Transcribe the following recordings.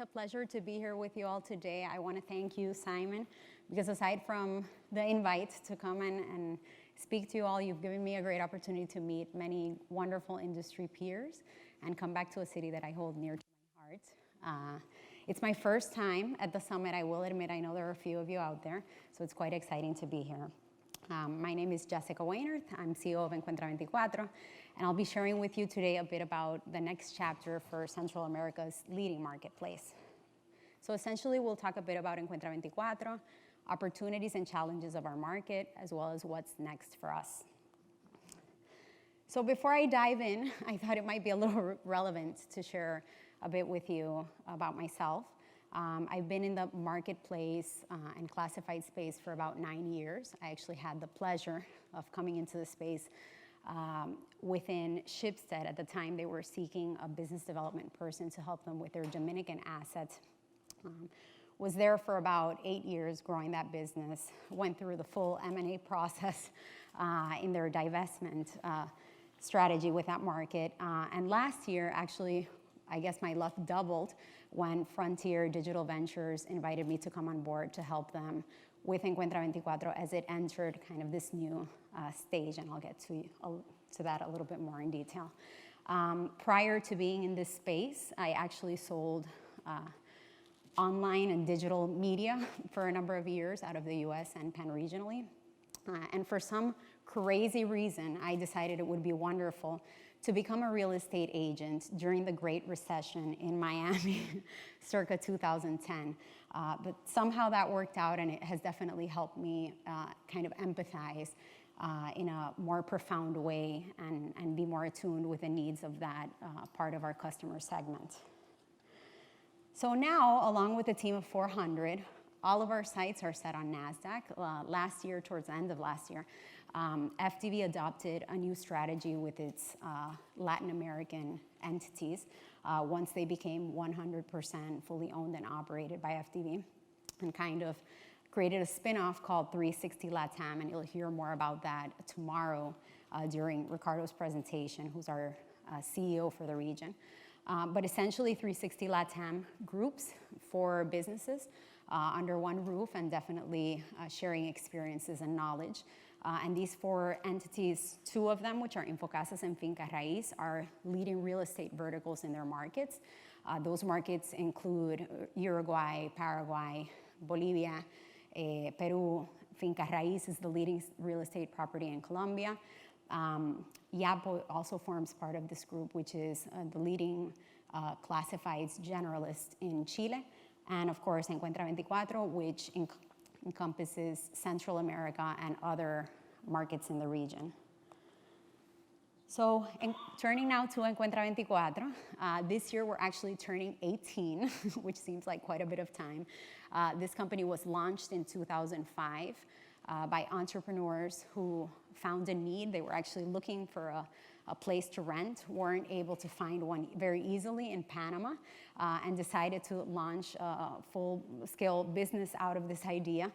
a pleasure to be here with you all today. I want to thank you, Simon, because aside from the invite to come in and speak to you all, you've given me a great opportunity to meet many wonderful industry peers and come back to a city that I hold near to my heart. It's my first time at the summit. I will admit, I know there are a few of you out there, so it's quite exciting to be here. My name is Jessica Weinerth. I'm CEO of Encuentra24, and I'll be sharing with you today a bit about the next chapter for Central America's leading marketplace. So essentially, we'll talk a bit about Encuentra24, opportunities and challenges of our market, as well as what's next for us. So before I dive in, I thought it might be a little relevant to share a bit with you about myself. I've been in the marketplace and classified space for about 9 years. I actually had the pleasure of coming into the space within Schibsted. At the time, they were seeking a business development person to help them with their Dominican assets. Was there for about 8 years growing that business, went through the full M&A process in their divestment strategy with that market. And last year, actually, I guess my luck doubled when Frontier Digital Ventures invited me to come on board to help them with Encuentra24 as it entered kind of this new stage, and I'll get to that a little bit more in detail. Prior to being in this space, I actually sold online and digital media for a number of years out of the US and pan-regionally. And for some crazy reason, I decided it would be wonderful to become a real estate agent during the Great Recession in Miami, circa 2010. But somehow that worked out, and it has definitely helped me kind of empathize in a more profound way and be more attuned with the needs of that part of our customer segment. So now, along with a team of 400, all of our sites are set on NASDAQ. Last year, towards the end of last year, FDV adopted a new strategy with its Latin American entities once they became 100% fully owned and operated by FDV, and kind of created a spin-off called 360 LATAM, and you'll hear more about that tomorrow during Ricardo's presentation, who's our CEO for the region. But essentially, 360 LATAM groups for businesses under one roof, and definitely sharing experiences and knowledge. And these 4 entities, 2 of them, which are Infocasas and Finca Raíz, are leading real estate verticals in their markets. Those markets include Uruguay, Paraguay, Bolivia, Peru. Finca Raíz is the leading real estate property in Colombia. Yapo also forms part of this group, which is the leading classifieds generalist in Chile. And of course, Encuentra24, which encompasses Central America and other markets in the region. So turning now to Encuentra24, this year we're actually turning 18, which seems like quite a bit of time. This company was launched in 2005 by entrepreneurs who found a need. They were actually looking for a place to rent, weren't able to find one very easily in Panama, and decided to launch a full-scale business out of this idea.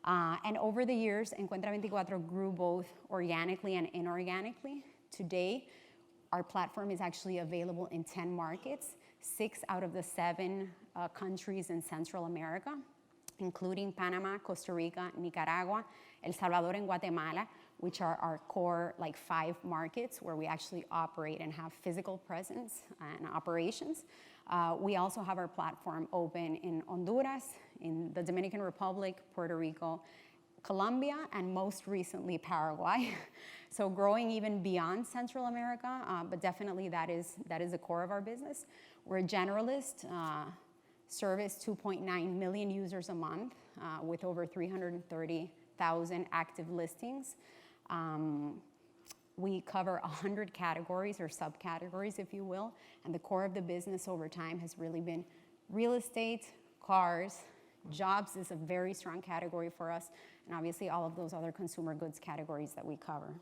And over the years, Encuentra24 grew both organically and inorganically. Today, our platform is actually available in 10 markets, 6 out of the 7 countries in Central America, including Panama, Costa Rica, Nicaragua, El Salvador, and Guatemala, which are our core 5 markets where we actually operate and have physical presence and operations. We also have our platform open in Honduras, in the Dominican Republic, Puerto Rico, Colombia, and most recently Paraguay. So growing even beyond Central America, but definitely that is the core of our business. We're a generalist, service 2.9 million users a month with over 330,000 active listings. We cover 100 categories or subcategories, if you will, and the core of the business over time has really been real estate, cars, jobs is a very strong category for us, and obviously all of those other consumer goods categories that we cover.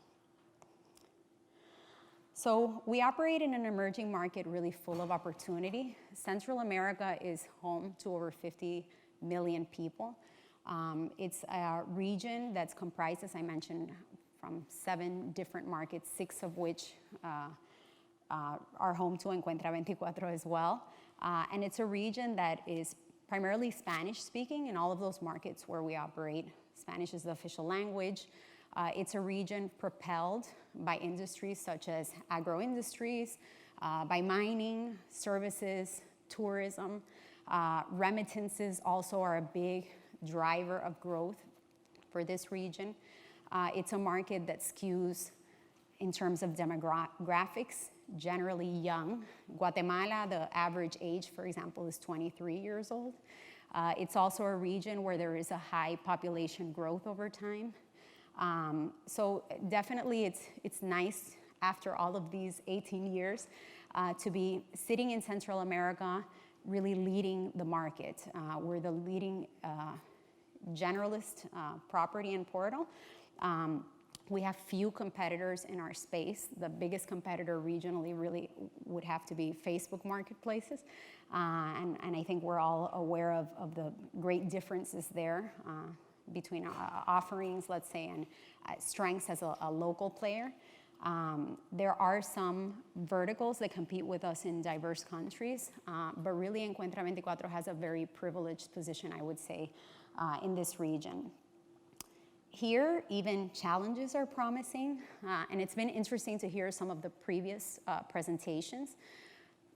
So we operate in an emerging market really full of opportunity. Central America is home to over 50 million people. It's a region that's comprised, as I mentioned, from 7 different markets, 6 of which are home to Encuentra24 as well. And it's a region that is primarily Spanish speaking in all of those markets where we operate. Spanish is the official language. It's a region propelled by industries such as agro-industries, by mining, services, tourism. Remittances also are a big driver of growth for this region. It's a market that skews in terms of demographics, generally young. Guatemala, the average age, for example, is 23 years old. It's also a region where there is a high population growth over time. So definitely it's nice after all of these 18 years to be sitting in Central America, really leading the market. We're the leading generalist property and portal. We have few competitors in our space. The biggest competitor regionally really would have to be Facebook marketplaces. And I think we're all aware of the great differences there between offerings, let's say, and strengths as a local player. There are some verticals that compete with us in diverse countries, but really Encuentra24 has a very privileged position, I would say, in this region. Here, even challenges are promising, and it's been interesting to hear some of the previous presentations,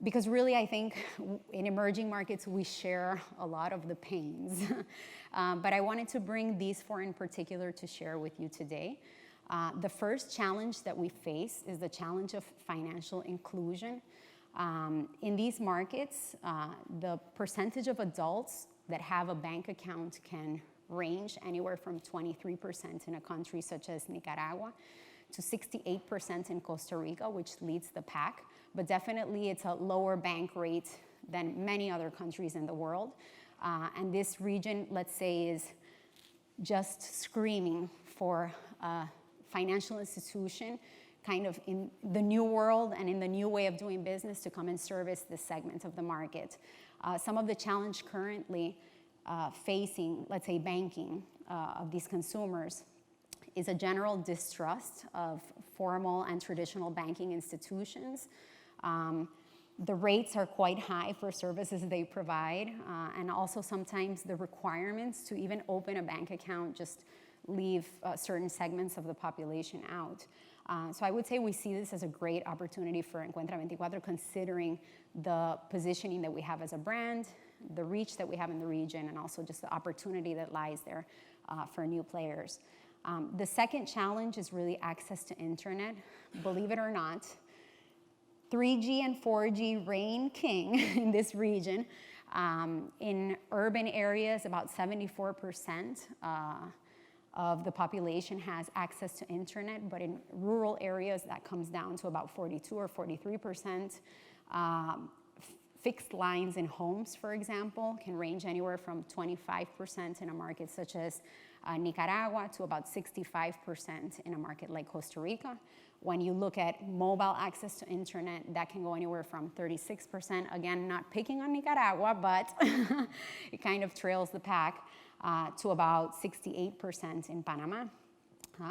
because really I think in emerging markets we share a lot of the pains. But I wanted to bring these four in particular to share with you today. The first challenge that we face is the challenge of financial inclusion. In these markets, the percentage of adults that have a bank account can range anywhere from 23% in a country such as Nicaragua to 68% in Costa Rica, which leads the pack. But definitely it's a lower bank rate than many other countries in the world. And this region, let's say, is just screaming for a financial institution kind of in the new world and in the new way of doing business to come and service this segment of the market. Some of the challenge currently facing, let's say, banking of these consumers is a general distrust of formal and traditional banking institutions. The rates are quite high for services they provide, and also sometimes the requirements to even open a bank account just leave certain segments of the population out. So I would say we see this as a great opportunity for Encuentra24, considering the positioning that we have as a brand, the reach that we have in the region, and also just the opportunity that lies there for new players. The second challenge is really access to internet. Believe it or not, 3G and 4G reign king in this region. In urban areas, about 74% of the population has access to internet, but in rural areas that comes down to about 42 or 43%. Fixed lines in homes, for example, can range anywhere from 25% in a market such as Nicaragua to about 65% in a market like Costa Rica. When you look at mobile access to internet, that can go anywhere from 36%, again, not picking on Nicaragua, but it kind of trails the pack, to about 68% in Panama.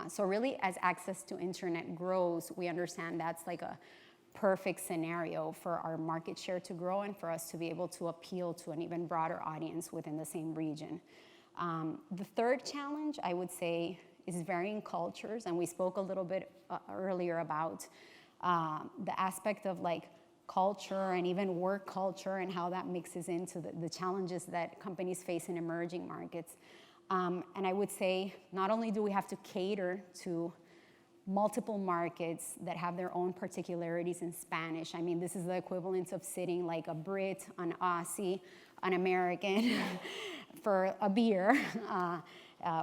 So really, as access to internet grows, we understand that's like a perfect scenario for our market share to grow and for us to be able to appeal to an even broader audience within the same region. The third challenge, I would say, is varying cultures, and we spoke a little bit earlier about the aspect of like culture and even work culture and how that mixes into the challenges that companies face in emerging markets. And I would say not only do we have to cater to multiple markets that have their own particularities in Spanish. I mean, this is the equivalent of sitting like a Brit, an Aussie, an American for a beer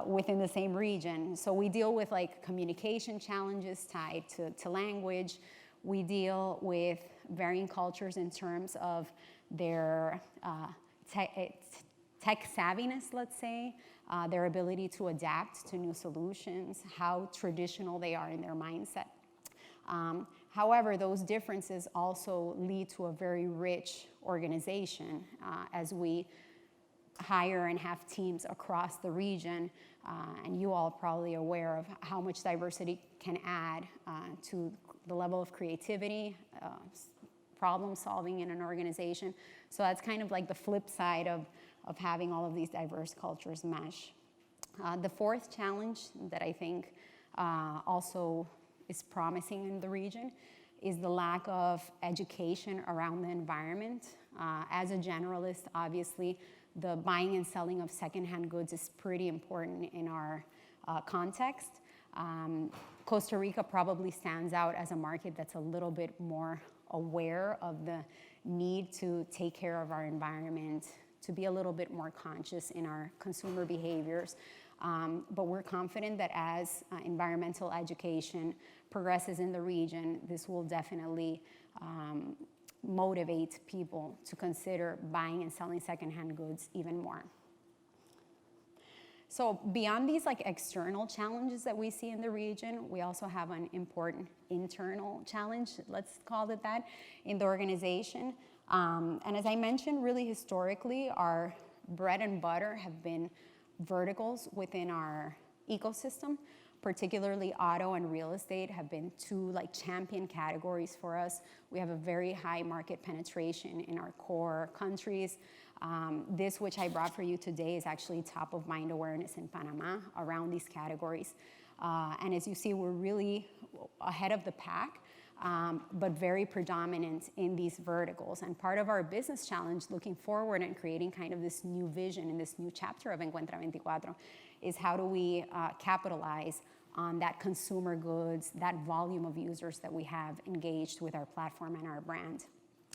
within the same region. So we deal with like communication challenges tied to language. We deal with varying cultures in terms of their tech savviness, let's say, their ability to adapt to new solutions, how traditional they are in their mindset. However, those differences also lead to a very rich organization as we hire and have teams across the region. And you all are probably aware of how much diversity can add to the level of creativity, problem solving in an organization. So that's kind of like the flip side of having all of these diverse cultures mesh. The fourth challenge that I think also is promising in the region is the lack of education around the environment. As a generalist, obviously, the buying and selling of secondhand goods is pretty important in our context. Costa Rica probably stands out as a market that's a little bit more aware of the need to take care of our environment, to be a little bit more conscious in our consumer behaviors. But we're confident that as environmental education progresses in the region, this will definitely motivate people to consider buying and selling secondhand goods even more. So beyond these like external challenges that we see in the region, we also have an important internal challenge, let's call it that, in the organization. And as I mentioned, really historically, our bread and butter have been verticals within our ecosystem. Particularly auto and real estate have been two like champion categories for us. We have a very high market penetration in our core countries. This, which I brought for you today, is actually top of mind awareness in Panama around these categories. And as you see, we're really ahead of the pack, but very predominant in these verticals. And part of our business challenge looking forward and creating kind of this new vision in this new chapter of Encuentra24 is how do we capitalize on that consumer goods, that volume of users that we have engaged with our platform and our brand.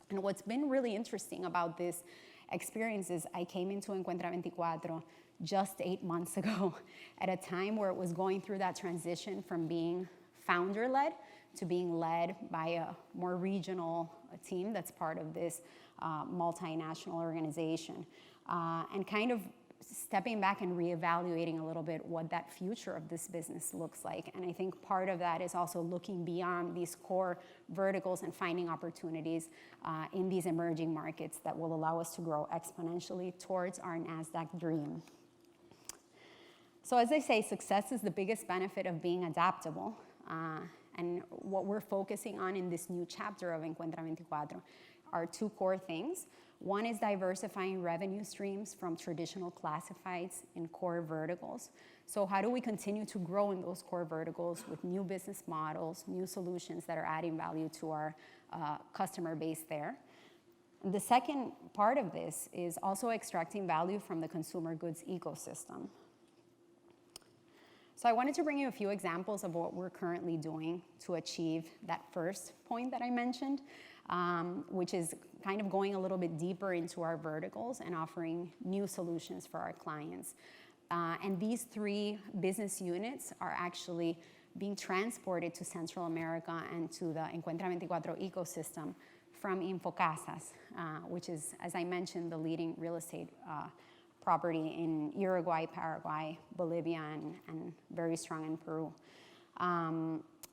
And what's been really interesting about this experience is I came into Encuentra24 just 8 months ago at a time where it was going through that transition from being founder-led to being led by a more regional team that's part of this multinational organization. And kind of stepping back and reevaluating a little bit what that future of this business looks like. And I think part of that is also looking beyond these core verticals and finding opportunities in these emerging markets that will allow us to grow exponentially towards our NASDAQ dream. So as I say, success is the biggest benefit of being adaptable. And what we're focusing on in this new chapter of Encuentra24 are two core things. One is diversifying revenue streams from traditional classifieds in core verticals. So how do we continue to grow in those core verticals with new business models, new solutions that are adding value to our customer base there? The second part of this is also extracting value from the consumer goods ecosystem. So I wanted to bring you a few examples of what we're currently doing to achieve that first point that I mentioned, which is kind of going a little bit deeper into our verticals and offering new solutions for our clients. And these three business units are actually being transported to Central America and to the Encuentra24 ecosystem from Infocasas, which is, as I mentioned, the leading real estate property in Uruguay, Paraguay, Bolivia, and very strong in Peru.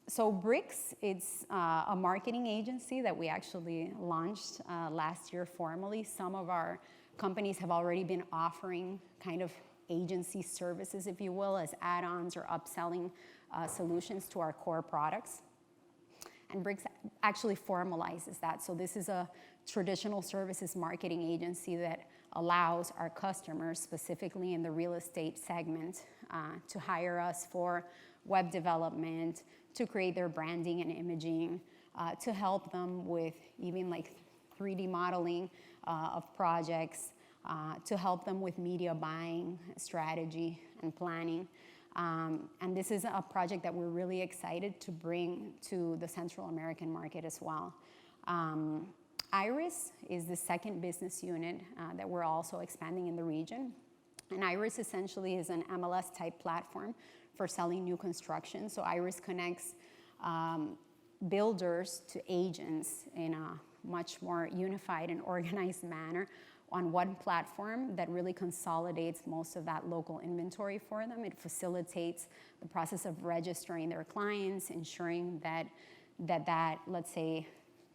So Bricks, it's a marketing agency that we actually launched last year formally. Some of our companies have already been offering kind of agency services, if you will, as add-ons or upselling solutions to our core products. And Bricks actually formalizes that. So this is a traditional services marketing agency that allows our customers, specifically in the real estate segment, to hire us for web development, to create their branding and imaging, to help them with even like 3D modeling of projects, to help them with media buying, strategy, and planning. And this is a project that we're really excited to bring to the Central American market as well. Iris is the second business unit that we're also expanding in the region. And Iris essentially is an MLS-type platform for selling new construction. So Iris connects builders to agents in a much more unified and organized manner on one platform that really consolidates most of that local inventory for them. It facilitates the process of registering their clients, ensuring that let's say,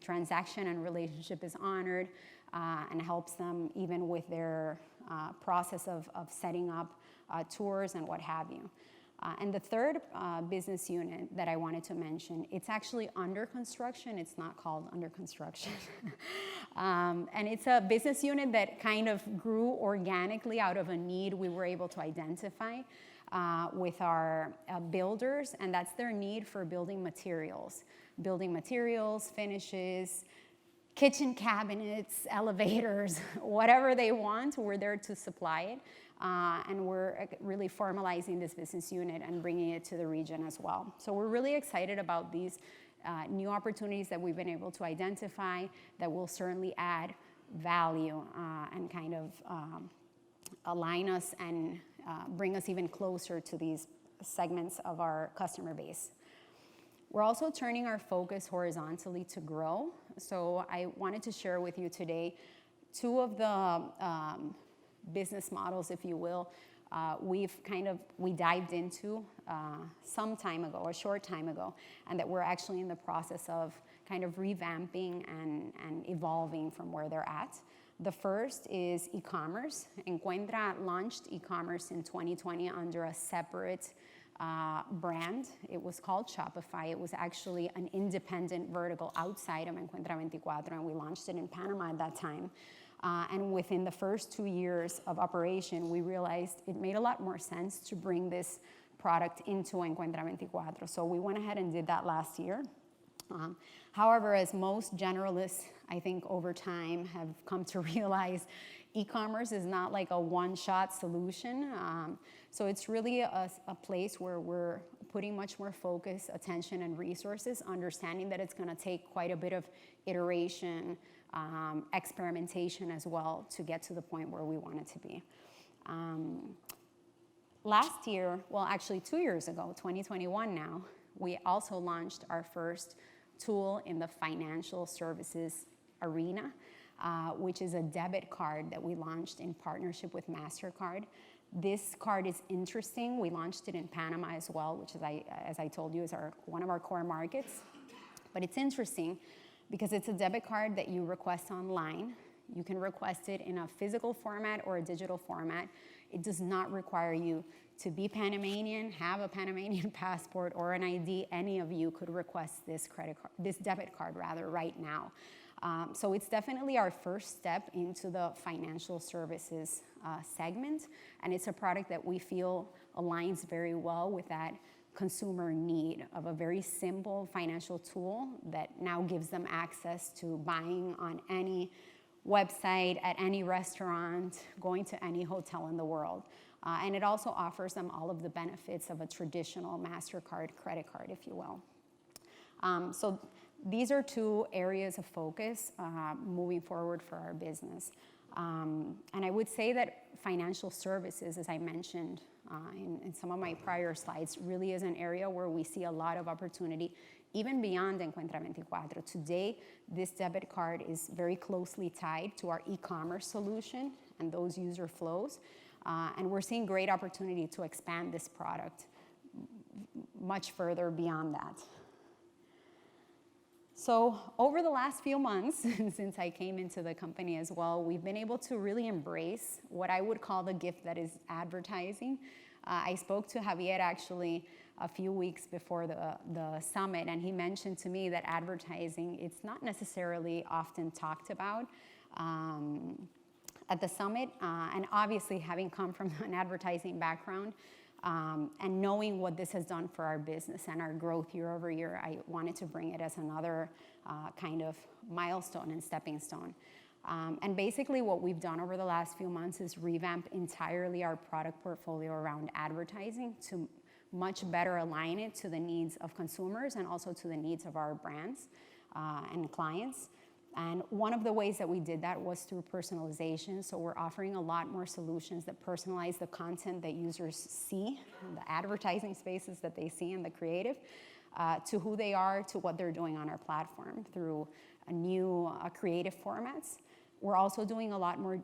transaction and relationship is honored, and helps them even with their process of setting up tours and what have you. And the third business unit that I wanted to mention, it's actually under construction. It's not called under construction. And it's a business unit that kind of grew organically out of a need we were able to identify with our builders, and that's their need for building materials, finishes, kitchen cabinets, elevators, whatever they want, we're there to supply it. And we're really formalizing this business unit and bringing it to the region as well. So we're really excited about these new opportunities that we've been able to identify that will certainly add value and kind of align us and bring us even closer to these segments of our customer base. We're also turning our focus horizontally to grow. So I wanted to share with you today two of the business models, if you will, we dived into some time ago, a short time ago, and that we're actually in the process of kind of revamping and evolving from where they're at. The first is e-commerce. Encuentra launched e-commerce in 2020 under a separate brand. It was called Shopify. It was actually an independent vertical outside of Encuentra24, and we launched it in Panama at that time. And within the first 2 years of operation, we realized it made a lot more sense to bring this product into Encuentra24. So we went ahead and did that last year. However, as most generalists, I think over time have come to realize, e-commerce is not like a one-shot solution. So it's really a place where we're putting much more focus, attention, and resources, understanding that it's going to take quite a bit of iteration, experimentation as well to get to the point where we want it to be. Last year, well, actually 2 years ago, 2021 now, we also launched our first tool in the financial services arena, which is a debit card that we launched in partnership with MasterCard. This card is interesting. We launched it in Panama as well, which is, as I told you, is one of our core markets. But it's interesting because it's a debit card that you request online. You can request it in a physical format or a digital format. It does not require you to be Panamanian, have a Panamanian passport or an ID. Any of you could request this debit card right now. So it's definitely our first step into the financial services segment, and it's a product that we feel aligns very well with that consumer need of a very simple financial tool that now gives them access to buying on any website, at any restaurant, going to any hotel in the world. And it also offers them all of the benefits of a traditional MasterCard credit card, if you will. So these are two areas of focus moving forward for our business. And I would say that financial services, as I mentioned in some of my prior slides, really is an area where we see a lot of opportunity, even beyond Encuentra24. Today, this debit card is very closely tied to our e-commerce solution and those user flows. And we're seeing great opportunity to expand this product much further beyond that. So over the last few months, since I came into the company as well, we've been able to really embrace what I would call the gift that is advertising. I spoke to Javier actually a few weeks before the summit, and he mentioned to me that advertising, it's not necessarily often talked about at the summit. And obviously, having come from an advertising background, and knowing what this has done for our business and our growth year over year, I wanted to bring it as another kind of milestone and stepping stone. And basically what we've done over the last few months is revamp entirely our product portfolio around advertising to much better align it to the needs of consumers and also to the needs of our brands and clients. And one of the ways that we did that was through personalization. So we're offering a lot more solutions that personalize the content that users see, the advertising spaces that they see in the creative, to who they are, to what they're doing on our platform through a new creative formats. We're also doing a lot more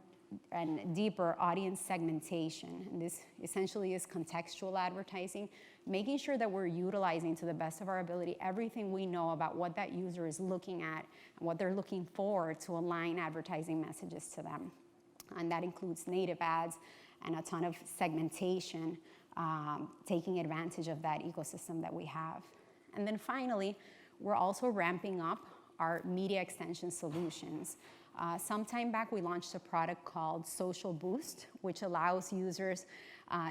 and deeper audience segmentation. And this essentially is contextual advertising, making sure that we're utilizing to the best of our ability everything we know about what that user is looking at and what they're looking for to align advertising messages to them. And that includes native ads and a ton of segmentation taking advantage of that ecosystem that we have. And then finally, we're also ramping up our media extension solutions. Some time back, we launched a product called Social Boost, which allows users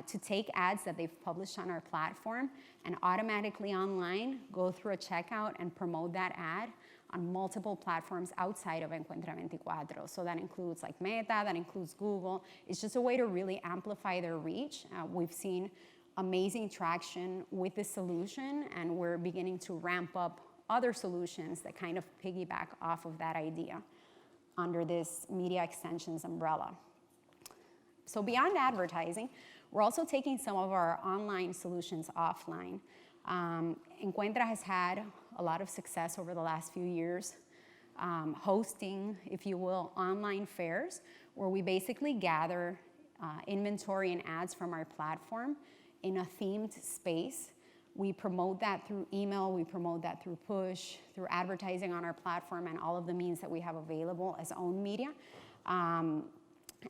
to take ads that they've published on our platform and automatically online go through a checkout and promote that ad on multiple platforms outside of Encuentra24. So that includes like Meta, that includes Google. It's just a way to really amplify their reach. We've seen amazing traction with this solution, and we're beginning to ramp up other solutions that kind of piggyback off of that idea under this media extensions umbrella. So beyond advertising, we're also taking some of our online solutions offline. Encuentra has had a lot of success over the last few years hosting, if you will, online fairs where we basically gather inventory and ads from our platform in a themed space. We promote that through email, we promote that through push, through advertising on our platform and all of the means that we have available as owned media,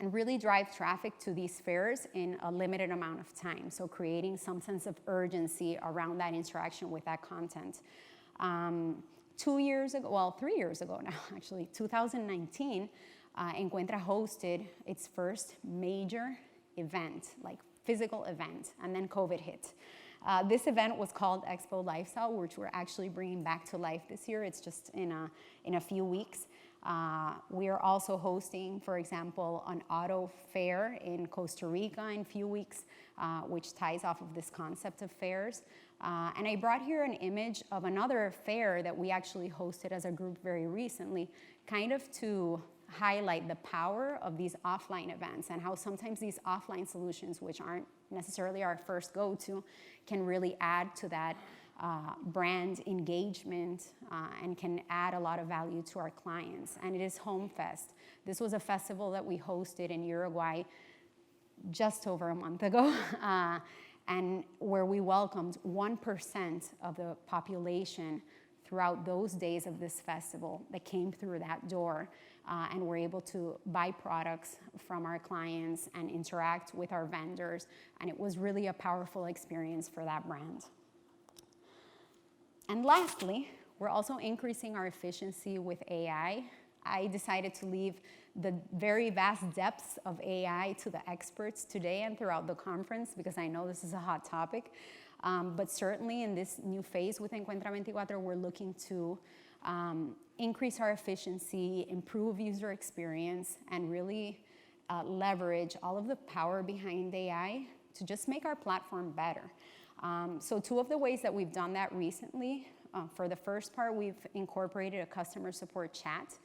and really drive traffic to these fairs in a limited amount of time. So creating some sense of urgency around that interaction with that content. 2 years ago, well, 3 years ago now, actually, 2019, Encuentra hosted its first major event, like physical event, and then COVID hit. This event was called Expo Lifestyle, which we're actually bringing back to life this year. It's just in a few weeks. We are also hosting, for example, an auto fair in Costa Rica in a few weeks, which ties off of this concept of fairs. And I brought here an image of another fair that we actually hosted as a group very recently, kind of to highlight the power of these offline events and how sometimes these offline solutions, which aren't necessarily our first go-to, can really add to that brand engagement and can add a lot of value to our clients. And it is Home Fest. This was a festival that we hosted in Uruguay just over a month ago, and where we welcomed 1% of the population throughout those days of this festival that came through that door and were able to buy products from our clients and interact with our vendors. And it was really a powerful experience for that brand. And lastly, we're also increasing our efficiency with AI. I decided to leave the very vast depths of AI to the experts today and throughout the conference because I know this is a hot topic. But certainly in this new phase with Encuentra24, we're looking to increase our efficiency, improve user experience, and really leverage all of the power behind AI to just make our platform better. So 2 of the ways that we've done that recently, for the first part, we've incorporated a customer support chat.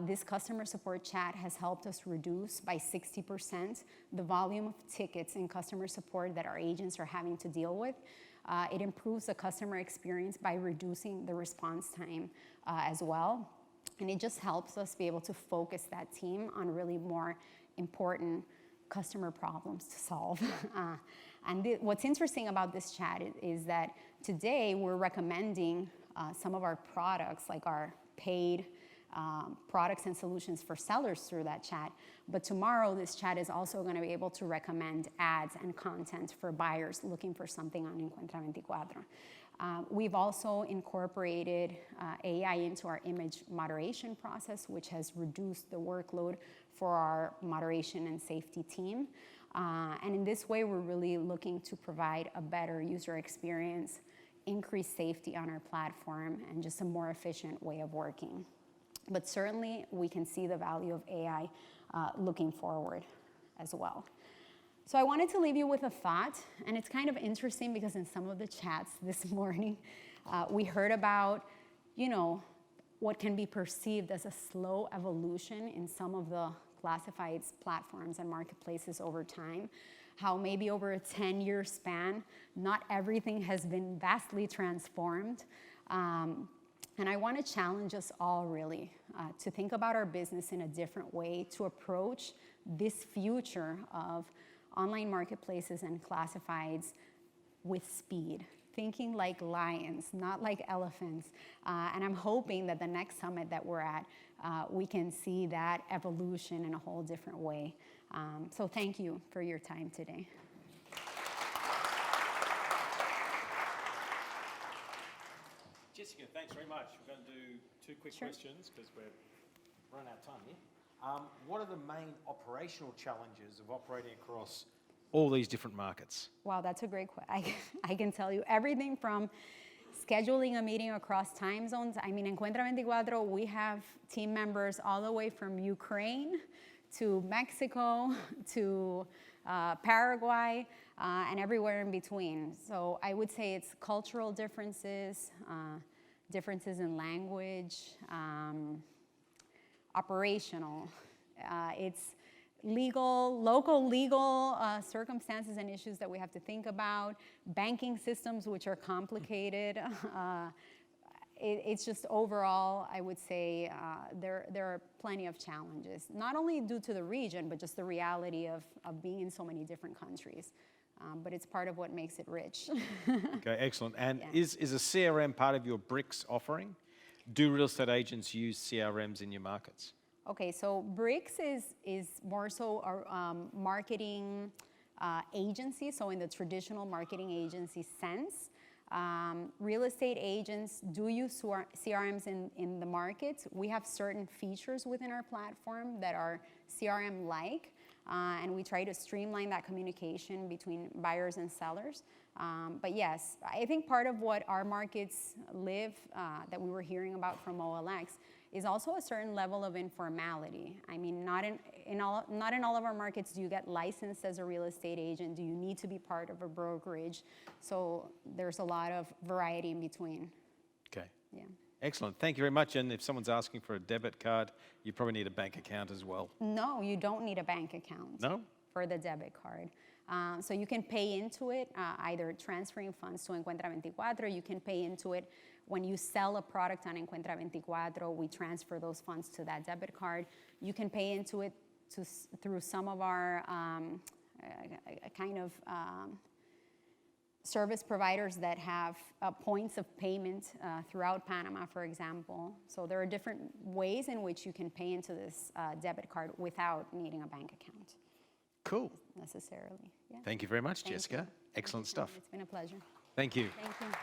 This customer support chat has helped us reduce by 60% the volume of tickets in customer support that our agents are having to deal with. It improves the customer experience by reducing the response time as well. And it just helps us be able to focus that team on really more important customer problems to solve. What's interesting about this chat is that today we're recommending some of our products, like our paid products and solutions for sellers through that chat. But tomorrow, this chat is also going to be able to recommend ads and content for buyers looking for something on Encuentra24. We've also incorporated AI into our image moderation process, which has reduced the workload for our moderation and safety team. And in this way, we're really looking to provide a better user experience, increase safety on our platform, and just a more efficient way of working. But certainly, we can see the value of AI looking forward as well. So I wanted to leave you with a thought, and it's kind of interesting because in some of the chats this morning, we heard about, what can be perceived as a slow evolution in some of the classifieds platforms and marketplaces over time, how maybe over a 10-year span, not everything has been vastly transformed. And I want to challenge us all really to think about our business in a different way, to approach this future of online marketplaces and classifieds with speed, thinking like lions, not like elephants. And I'm hoping that the next summit that we're at, we can see that evolution in a whole different way. So thank you for your time today. two quick Sure. questions, because we're running out of time here. What are the main operational challenges of operating across all these different markets? Wow, that's a great question. I can tell you everything from scheduling a meeting across time zones. I mean, Encuentra24, we have team members all the way from Ukraine to Mexico to Paraguay and everywhere in between. So I would say it's cultural differences, differences in language, operational. It's local legal circumstances and issues that we have to think about, banking systems which are complicated. It's just overall, I would say, there are plenty of challenges, not only due to the region, but just the reality of being in so many different countries. But it's part of what makes it rich. Okay, excellent. And Yeah. is a CRM part of your BRICS offering? Do real estate agents use CRMs in your markets? Okay, so BRICS is more so a marketing agency, so in the traditional marketing agency sense. Real estate agents do use CRMs in the markets. We have certain features within our platform that are CRM-like, and we try to streamline that communication between buyers and sellers. But yes, I think part of what our markets live, that we were hearing about from OLX, is also a certain level of informality. I mean, not in all of our markets do you get licensed as a real estate agent. Do you need to be part of a brokerage? So there's a lot of variety in between. Okay. Yeah. Excellent. Thank you very much. And if someone's asking for a debit card, you probably need a bank account as well. No, you don't need a bank account. No? For the debit card. So you can pay into it, either transferring funds to Encuentra24, you can pay into it when you sell a product on Encuentra24, we transfer those funds to that debit card. You can pay into it through some of our service providers that have points of payment throughout Panama, for example. So there are different ways in which you can pay into this debit card without needing a bank account. Cool. Necessarily. Yeah. Thank you very much, Thank Jessica. you. Excellent stuff. It's been a pleasure. Thank you. Thank you.